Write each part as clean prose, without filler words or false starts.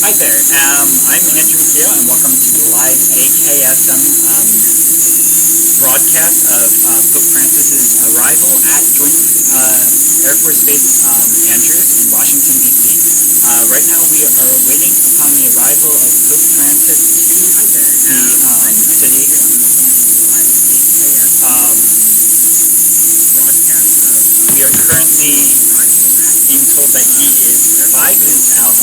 Hi there, I'm Andrew McKeough, and welcome to the live AKSM broadcast of Pope Francis's arrival at Joint Air Force Base Andrews in Washington, D.C. Right now we are waiting upon the arrival of Pope Francis to the city. We are currently being told that he is 5 minutes out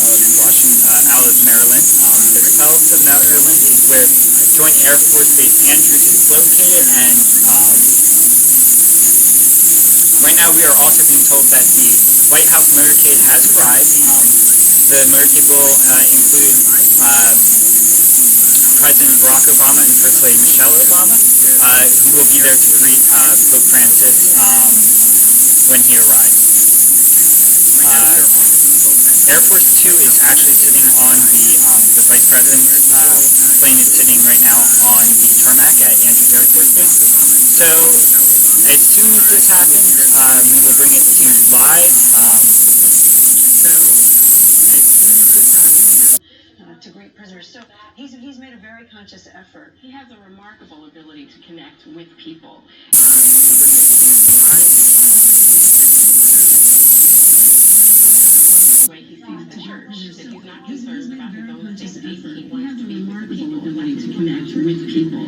of Maryland. The south of Maryland is where Joint Air Force Base Andrews is located, and right now we are also being told that the White House motorcade has arrived. The motorcade will include President Barack Obama and First Lady Michelle Obama, who will be there to greet Pope Francis when he arrives. Air Force 2 is actually sitting on the Vice President's plane is sitting right now on the tarmac at Andrews Air Force Base. So as soon as this happens, we will bring it to you live. To greet prisoners. So he's made a very conscious effort. He has a remarkable ability to connect with people. The way he sees the church, that he's not concerned about his own safety. He wants to be with people. Ability to connect with people.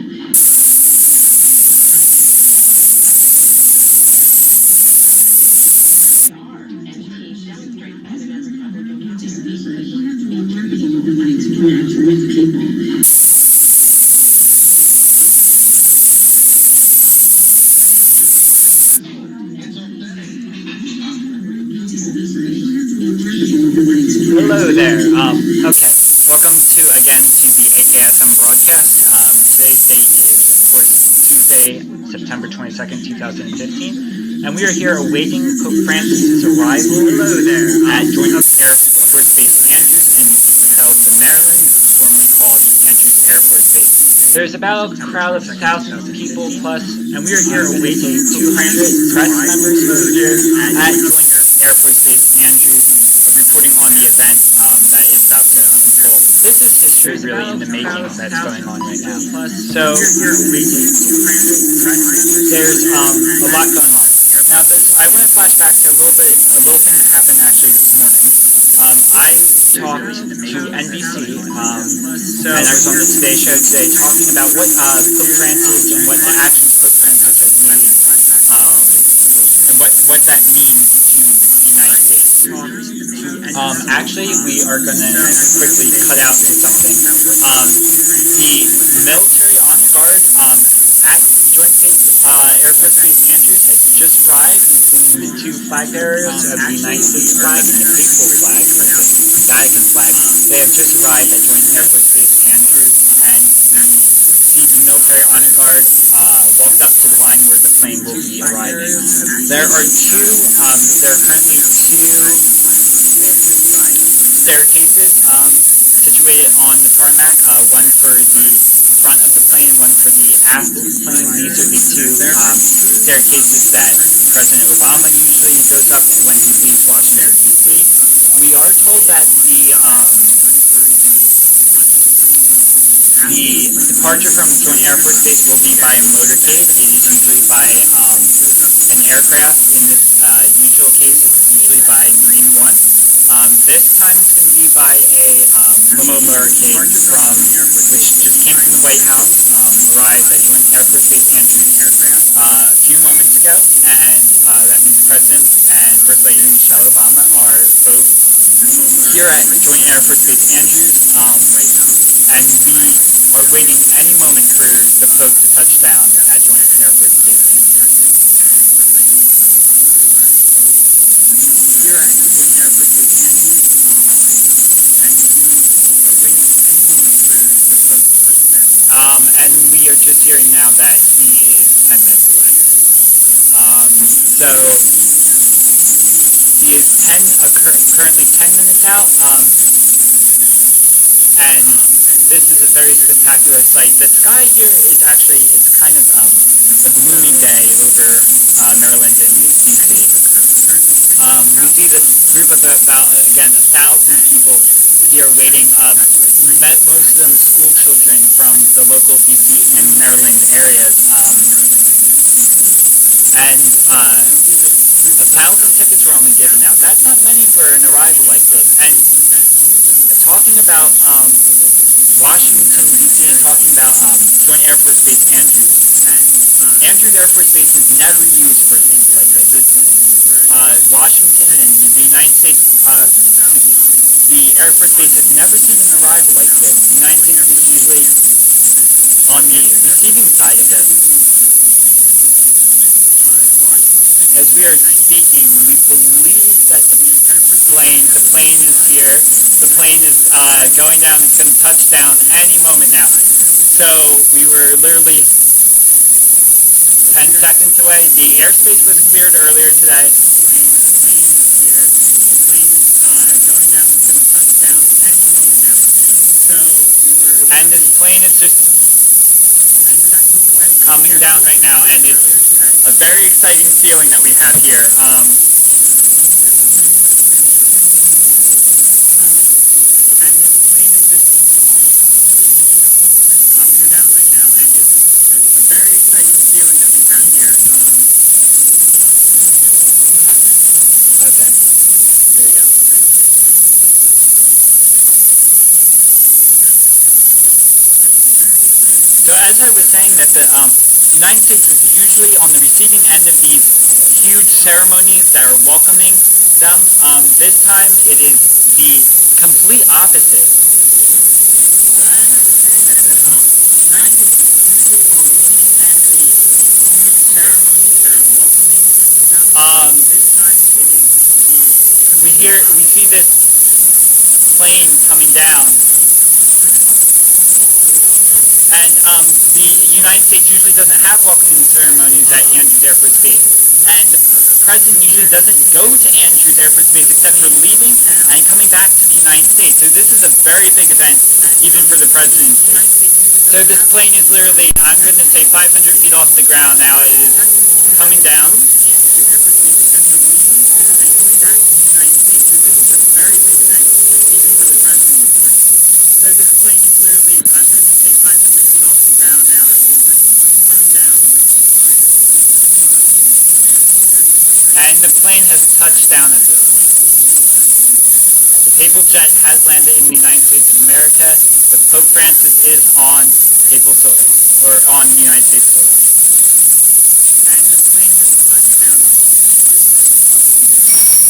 Hello there. Okay. Welcome again to the AKSM broadcast. Today's date is, of course, Tuesday, September 22nd, 2015, and we are here awaiting Pope Francis's arrival at Joint Air Force Base Andrews in south of Maryland, formerly called Andrews Air Force Base. There's about a crowd of thousands of people plus, and we are here awaiting 200 press members who are here at Joint Air Force Base Andrews, reporting on the event that is about to unfold. This is history really in the making that's going on right now. So there's a lot going on. Now I want to flash back to a little thing that happened actually this morning. I talked to NBC, and I was on the Today Show today talking about what Pope Francis and what the actions Pope Francis has made, and what that means to the United States. Actually, we are going to quickly cut out something. The military honor guard at Joint Air Force Base Andrews has just arrived between the two flag bearers of the United States flag and the papal flag, the Vatican flag. They have just arrived at Joint Air Force Base Andrews, and the military honor guard walked up to the line where the plane will be arriving. There are currently two staircases situated on the tarmac, one for the front of the plane, one for the aft of the plane. These are the two staircases that President Obama usually goes up when he leaves Washington, D.C. We are told that the departure from Joint Air Force Base will be by a motorcade. It is usually by an aircraft. In this usual case, it's usually by Marine One. This time it's going to be by a limo motorcade which just came from the White House, arrived at Joint Air Force Base Andrews a few moments ago, and that means President and First Lady Michelle Obama are both here at Joint Air Force Base Andrews, and we are waiting any moment for the Pope to touch down at Joint Air Force Base Andrews. And we are just hearing now that he is 10 minutes away. So he is currently 10 minutes out, and this is a very spectacular sight. The sky here is actually, it's kind of a gloomy day over Maryland and D.C. We see this group of about, again, 1,000 people. here waiting. We met most of them school children from the local DC and Maryland areas. And 1,000 tickets were only given out. That's not many for an arrival like this. And talking about Washington, D.C., and talking about Joint Air Force Base Andrews. Andrews Air Force Base is never used for things like this. Washington and the United States, the Air Force Base has never seen an arrival like this. The United States is usually on the receiving side of this. As we are speaking, we believe that the plane is here. The plane is going down. It's going to touch down any moment now. So we were literally 10 seconds away. The airspace was cleared earlier today. The plane is here. The plane is going down. It's going to touch down any moment now. So we were. And this plane is just 10 seconds away. Coming down right now, and it's a very exciting feeling that we have here. And the plane is just coming down right now, and it's a very exciting feeling that we have here. Okay, here we go. So as I was saying that the United States is usually on the receiving end of these huge ceremonies that are welcoming them. This time it is the complete opposite. So as I was saying that the United States is usually on the receiving end of these huge ceremonies that are welcoming them. This time it is we see this plane coming down. And the United States usually doesn't have welcoming ceremonies at Andrews Air Force Base. And a president usually doesn't go to Andrews Air Force Base except for leaving and coming back to the United States. So this is a very big event, even for the presidency. So this plane is literally, I'm going to say 500 feet off the ground now. It is coming down. Andrews Air Force Base except for leaving and coming back to the United States. So this is a very big event, even for the presidency. So this plane is literally, I'm going to say 500 feet off the ground now. It is coming down. And the plane has touched down at this. The papal jet has landed in the United States of America. The Pope Francis is on papal soil, or on United States soil. And the plane has touched down at this.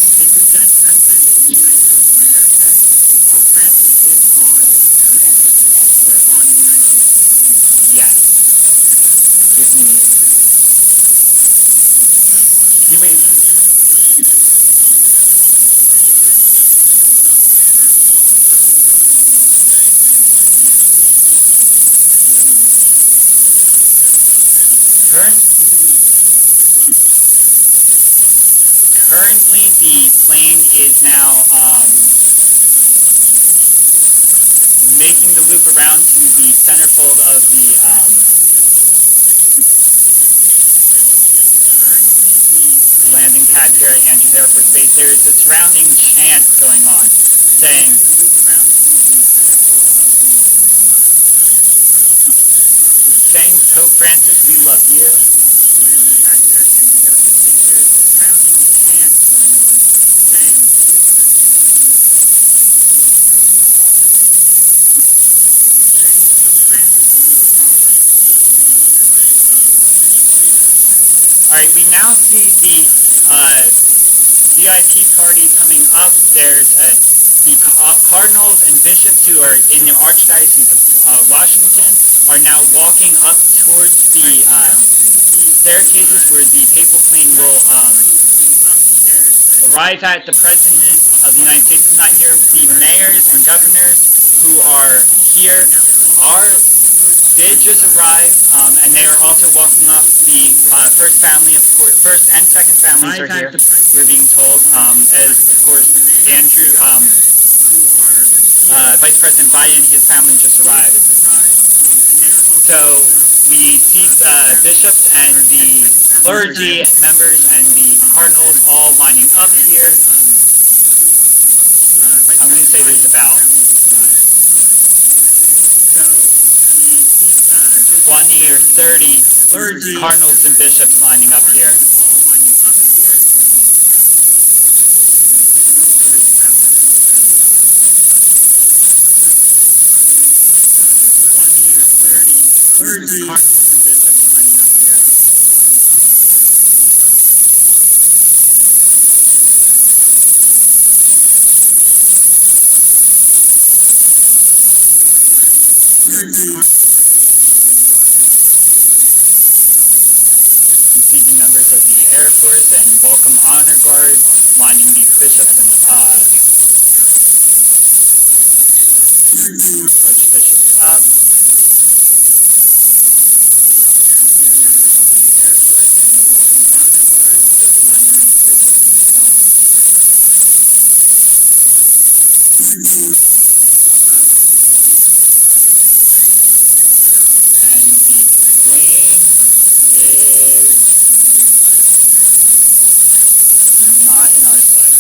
The papal jet has landed in the United States of America. The Pope Francis is on the United States. Yes. Gives me. Currently, the plane is now making the loop around to the centerfold of the landing pad here at Andrews Air Force Base. There is a surrounding chant going on saying Pope Francis, we love you. Landing pad here at Andrews Air Force Base. There is a surrounding chant going on saying Alright, we now see the VIP party coming up. There's the cardinals and bishops who are in the Archdiocese of Washington are now walking up towards the staircases where the papal plane will arrive at. The President of the United States is not here. The mayors and governors who are here did just arrive, and they are also walking up. The first family, of course, first and second families are here, we're being told, as, of course, Andrew, Vice President Biden and his family just arrived. So we see the bishops and the clergy members and the cardinals all lining up here. I'm going to say there's about 20 or 30 cardinals and bishops lining up here. Cardinals and bishops lining up here. You see the members of the Air Force and Welcome Honor Guard lining these bishops and archbishops up. And the plane is not in our sight.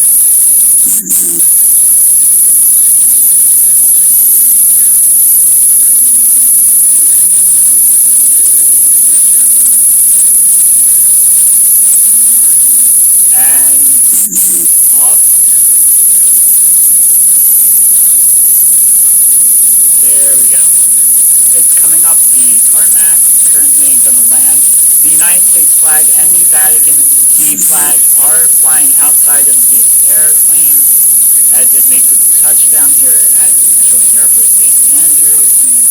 And off. There we go. It's coming up the tarmac, currently going to land. The United States flag and the Vatican City flag are flying outside of this airplane as it makes its touchdown here at Joint Air Force Base Andrews.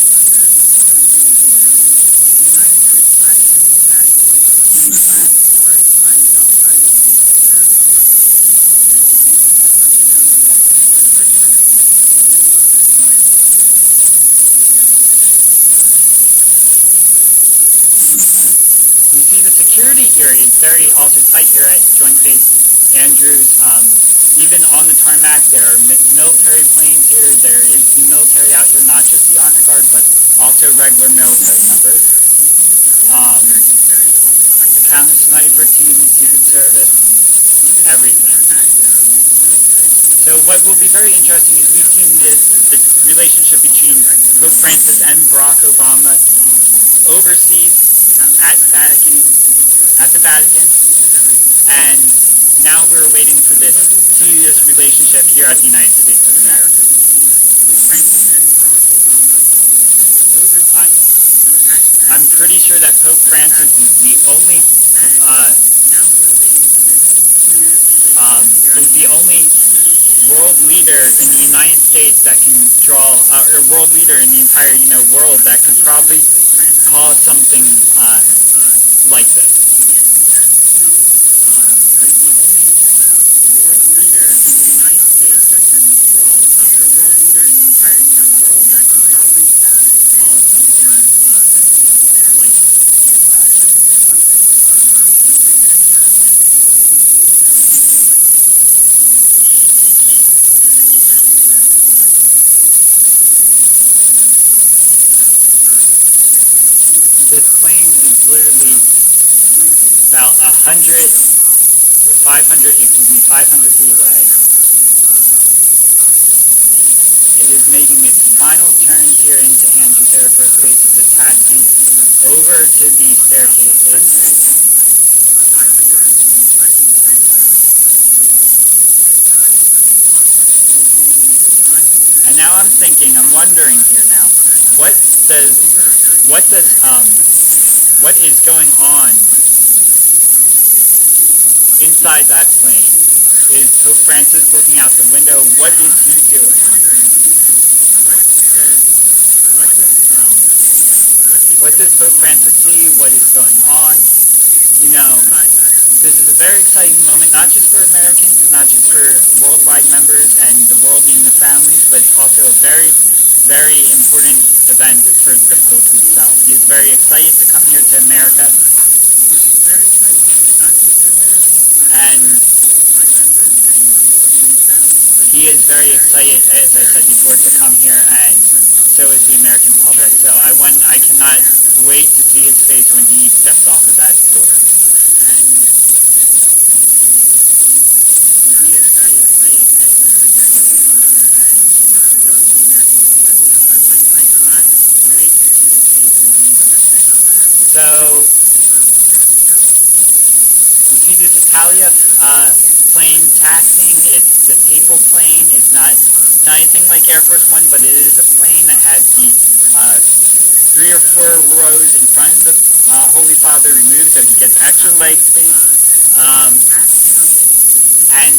You see the security here is very also tight here at Joint Base Andrews. Even on the tarmac, there are military planes here. There is the military out here, not just the Honor Guard, but also regular military members. Battalion sniper team, Secret Service, everything. So what will be very interesting is we've seen the relationship between Pope Francis and Barack Obama overseas at the Vatican, and now we're waiting for this relationship here at the United States of America. I'm pretty sure that Pope Francis is the only world leader in the United States that can draw, or world leader in the entire world that could probably cause something like this. This plane is literally about 500 feet away. It is making its final turn here into Andrews Air Force Base as it's taxiing over to the staircases. And now I'm wondering here now, what is going on inside that plane? Is Pope Francis looking out the window? What is he doing? What does Pope Francis see? What is going on? This is a very exciting moment, not just for Americans and not just for worldwide members and the world and the families, but it's also a very, very important event for the Pope himself. He is very excited to come here to America. And he is very excited, as I said before, to come here, and so is the American public. So I cannot wait to see his face when he steps off of that tour. So we see this Italia plane taxiing. It's the papal plane. It's not anything like Air Force One, but it is a plane that has the 3 or 4 rows in front of the Holy Father removed, so he gets extra leg space. And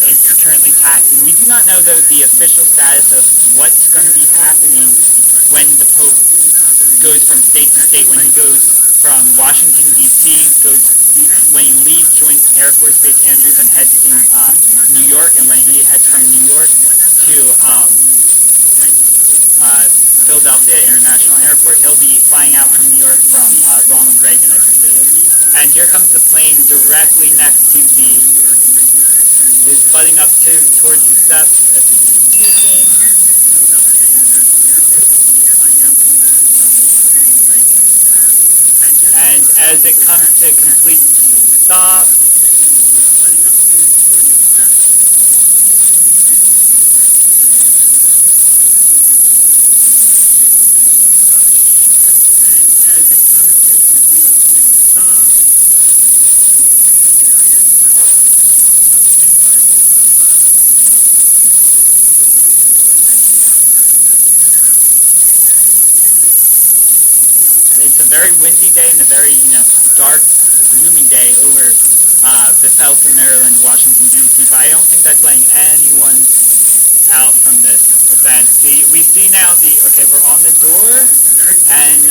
it's currently taxiing. We do not know, though, the official status of what's going to be happening when the Pope goes from state to state. When he goes from Washington, D.C., when he leaves Joint Air Force Base Andrews and heads to New York, and when he heads from New York to Philadelphia International Airport, he'll be flying out from New York from Ronald Reagan, I believe it is. And here comes the plane directly next to is butting up towards the steps as we see. And as it comes to complete stop, it's a very windy day and a very, dark, gloomy day over Bethesda, Maryland, Washington, D.C., but I don't think that's letting anyone out from this event. We see now we're on the door, and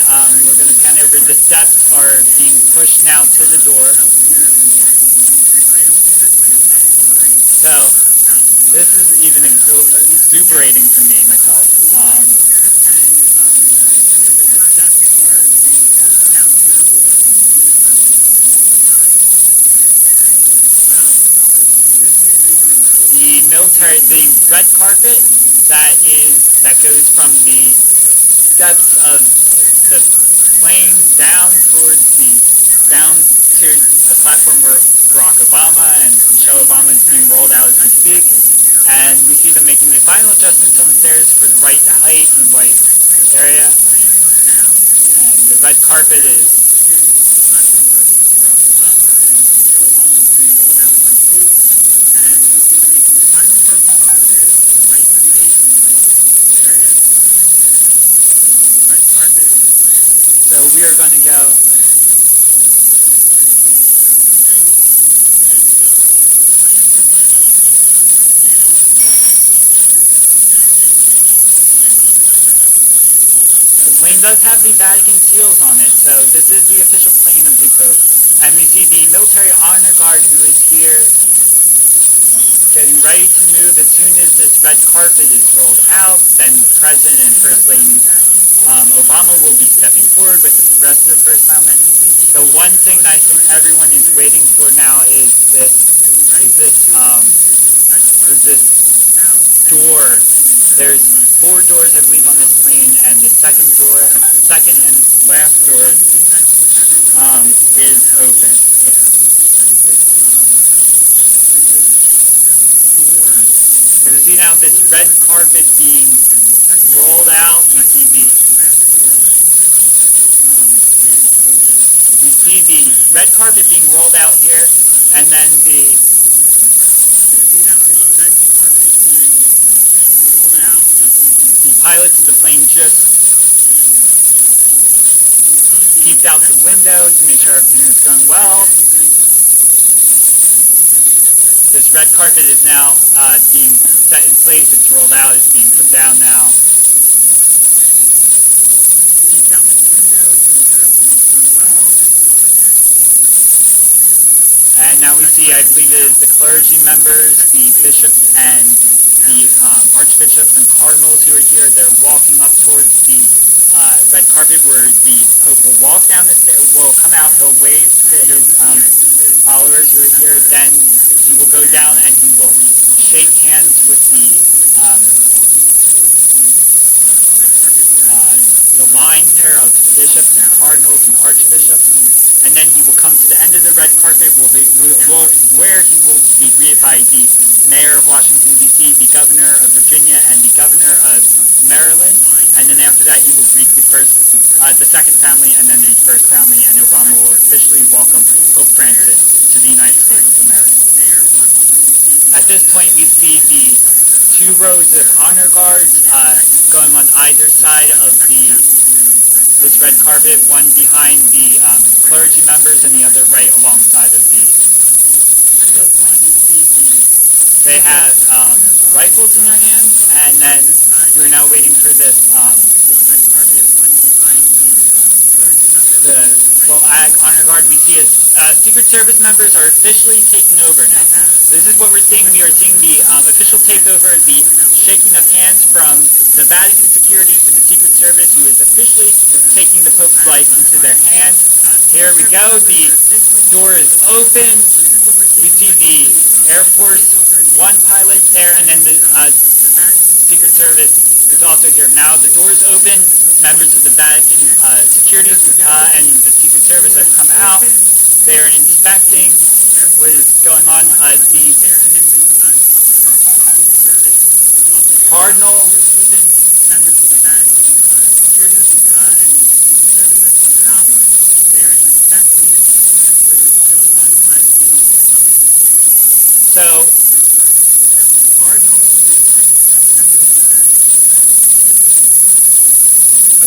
we're going to pan over. The steps are being pushed now to the door. So, this is even exuberating for me, myself. The red carpet that goes from the steps of the plane down to the platform where Barack Obama and Michelle Obama is being rolled out as we speak, and we see them making the final adjustments on the stairs for the right height and the right area, and the red carpet is we are going to go. The plane does have the Vatican seals on it, so this is the official plane of the Pope. And we see the military honor guard who is here getting ready to move. As soon as this red carpet is rolled out, then the President and First Lady Obama will be stepping forward with the rest of the First Family. The one thing that I think everyone is waiting for now is this door. There's 4 doors, I believe, on this plane, and the second and last door is open. So we see now this red carpet being rolled out. We see the red carpet being rolled out here, and then the pilots of the plane just peeked out the window to make sure everything is going well. This red carpet is now being set in place. It's rolled out. It's being put out now. And now we see, I believe it is the clergy members, the bishops, and the archbishops and cardinals who are here. They're walking up towards the red carpet where the Pope will walk down the stairs, will come out, he'll wave to his followers who are here, then he will go down and he will shake hands with the line here of bishops and cardinals and archbishops. And then he will come to the end of the red carpet where he will be greeted by the mayor of Washington, D.C., the governor of Virginia, and the governor of Maryland. And then after that, he will greet the first the second family and then the first family, and Obama will officially welcome Pope Francis to the United States of America. At this point, we see the 2 rows of honor guards going on either side of this red carpet, one behind the clergy members and the other right alongside of the line. They have rifles in their hands, and then we're now waiting for this honor guard. We see as Secret Service members are officially taking over now. This is what we're seeing. We are seeing the official takeover, the shaking of hands from the Vatican security to the Secret Service, who is officially taking the Pope's life into their hands. Here we go. The door is open. We see the Air Force One pilot there, and then the Secret Service is also here. Now the doors open. Members of the Vatican security and the Secret Service have come out. They are inspecting what is going on. The Cardinal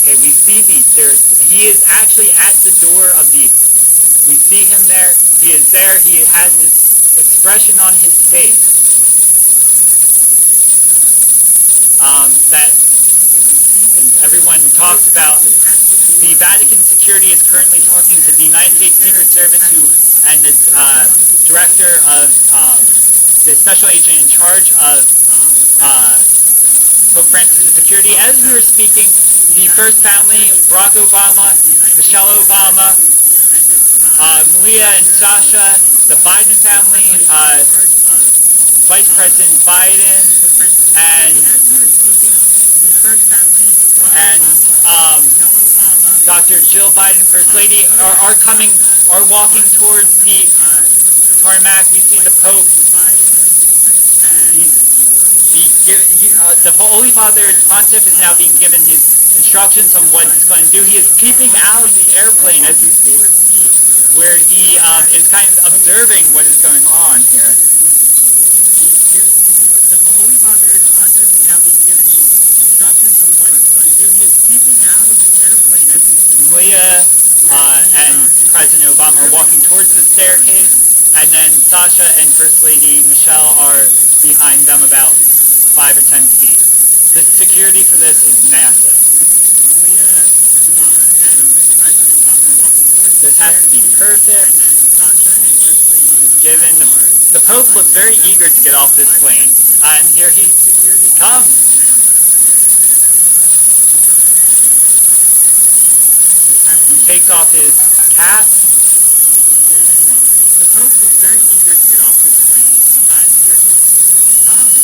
Okay, we see he is actually at the door of we see him there. He is there. He has this expression on his face that everyone talks about. The Vatican security is currently talking to the United States Secret Service and the director of the special agent in charge of Pope Francis' security. As we were speaking, the first family, Barack Obama, Michelle Obama, Malia and Sasha, the Biden family, Vice President Biden, and Dr. Jill Biden, First Lady, are walking towards the tarmac. We see the Pope. The Holy Father Pontiff is now being given his instructions on what he's going to do. He is peeping out of the airplane as we speak, where he is kind of observing what is going on here. The Holy Father Pontiff is now being given his instructions on what he's going to do. He is peeping out of the airplane as we speak. Malia and President Obama are walking towards the staircase, and then Sasha and First Lady Michelle are behind them about 5 or 10 feet. The security for this is massive. This has to be perfect. Given the Pope looks very eager to get off this plane, and here he comes. He takes off his cap. The Pope looks very eager to get off this plane, and here he comes.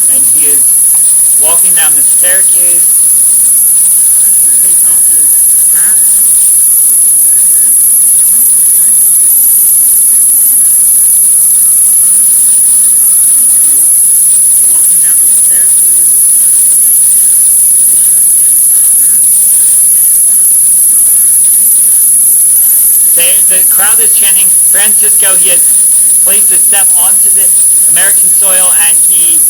And he is walking down the staircase. He takes off his hat. Walking down the staircase. The crowd is chanting Francisco. He has placed a step onto the American soil, and he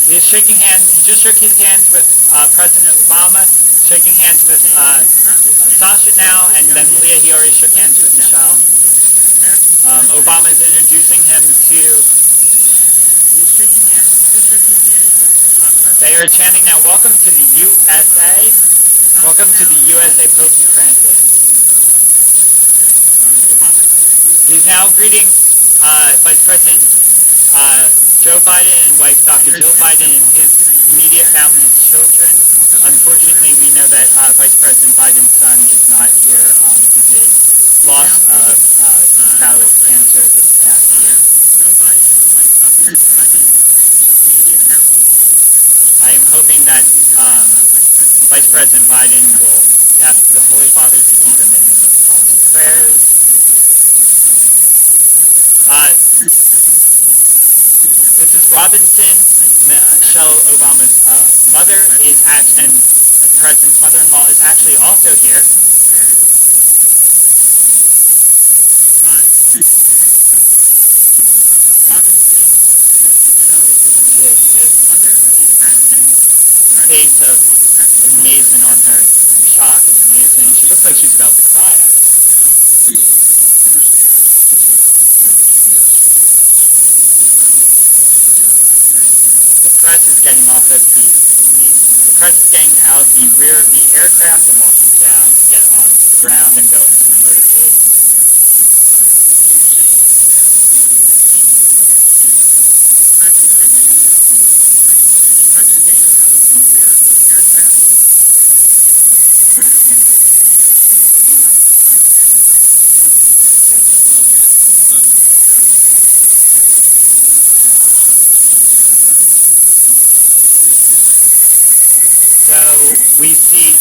is shaking hands. He just shook his hands with President Obama, shaking hands with Sasha now, and then Malia, he already shook hands with Michelle. Obama is introducing him to... They are chanting now, welcome to the USA. Welcome to the USA, Pope Francis. He's now greeting Vice President Joe Biden and wife Dr. Jill Biden and his immediate family, his children. Unfortunately, we know that Vice President Biden's son is not here due to his loss of his battle of cancer this past year. I am hoping that Vice President Biden will ask the Holy Father to keep him in his thoughts and prayers. This is Robinson, Michelle Obama's mother, is at, and President's mother-in-law is actually also here. Face of amazement on her, shock and amazement. She looks like she's about to cry, actually. The press is getting out of the rear of the aircraft and walking down to get onto the ground and go into the motorcade. We see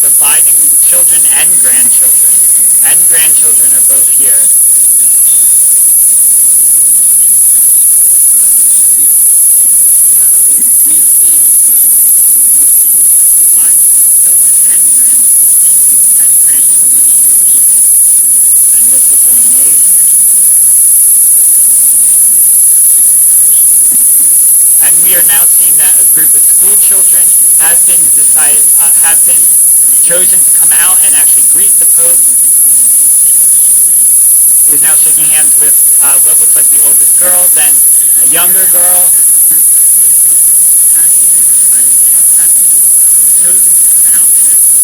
surviving children and grandchildren. And grandchildren are both here. And this is amazing. And we are now seeing that a group of school children have been chosen to come out and actually greet the Pope. He is now shaking hands with what looks like the oldest girl, then a younger girl.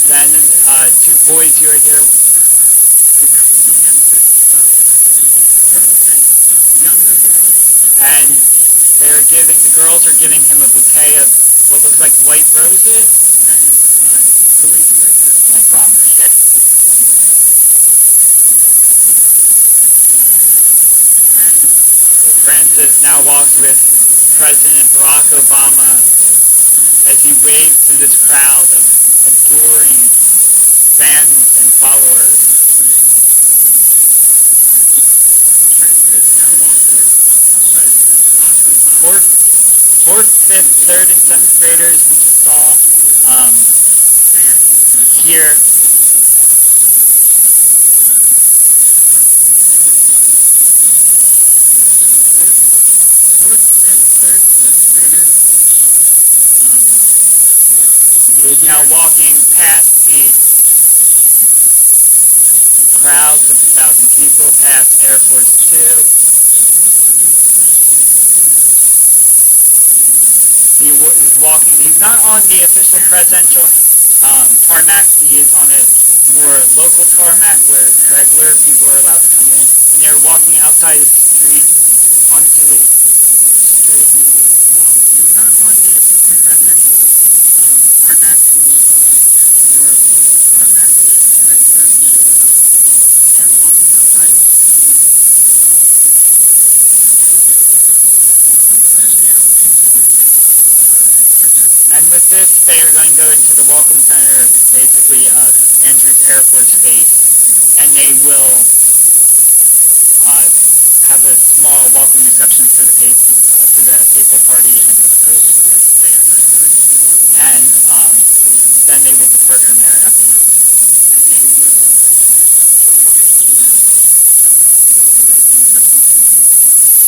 Then two boys who are here. And the girls are giving him a bouquet of what looks like white roses. My problem. Shit. Pope Francis now walks with President Barack Obama as he waves through this crowd of adoring fans and followers. Fourth, fifth, third, and seventh graders we just saw here. He is now walking past the crowds of 1,000 people, past Air Force 2. He is walking. He's not on the official presidential tarmac. He is on a more local tarmac where regular people are allowed to come in. And they're walking outside of the street onto the street. He's not on the official presidential tarmac. He's on a more local tarmac where regular people are allowed to come in. And they're walking outside of the street onto the And with this, they are going to go into the Welcome Center, basically, of Andrews Air Force Base, and they will have a small welcome reception for the papal party and for the Pope. And then they will depart from there afterwards.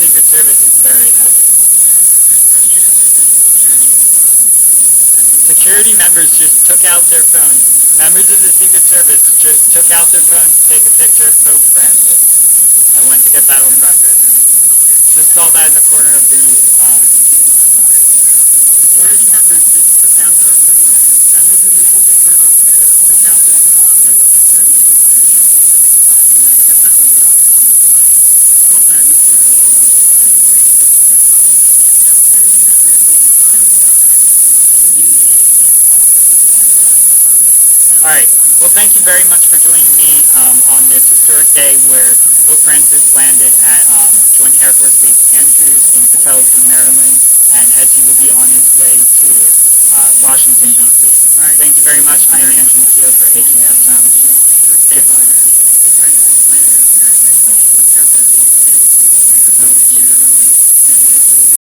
Secret Service is very happy. Security members just took out their phones. Members of the Secret Service just took out their phones to take a picture of Pope Francis. I want to get that on record. Just saw that in the corner of the security members just took out their phones. Members of the Secret Service just took out their phones to take a picture of Pope Francis. I want to get that on record. Just saw that in the corner of the Alright, well thank you very much for joining me on this historic day where Pope Francis landed at Joint Air Force Base Andrews in Felton, Maryland, and as he will be on his way to Washington, D.C. Alright, thank you very much. I am Andrew McKeough for AKSM. Goodbye.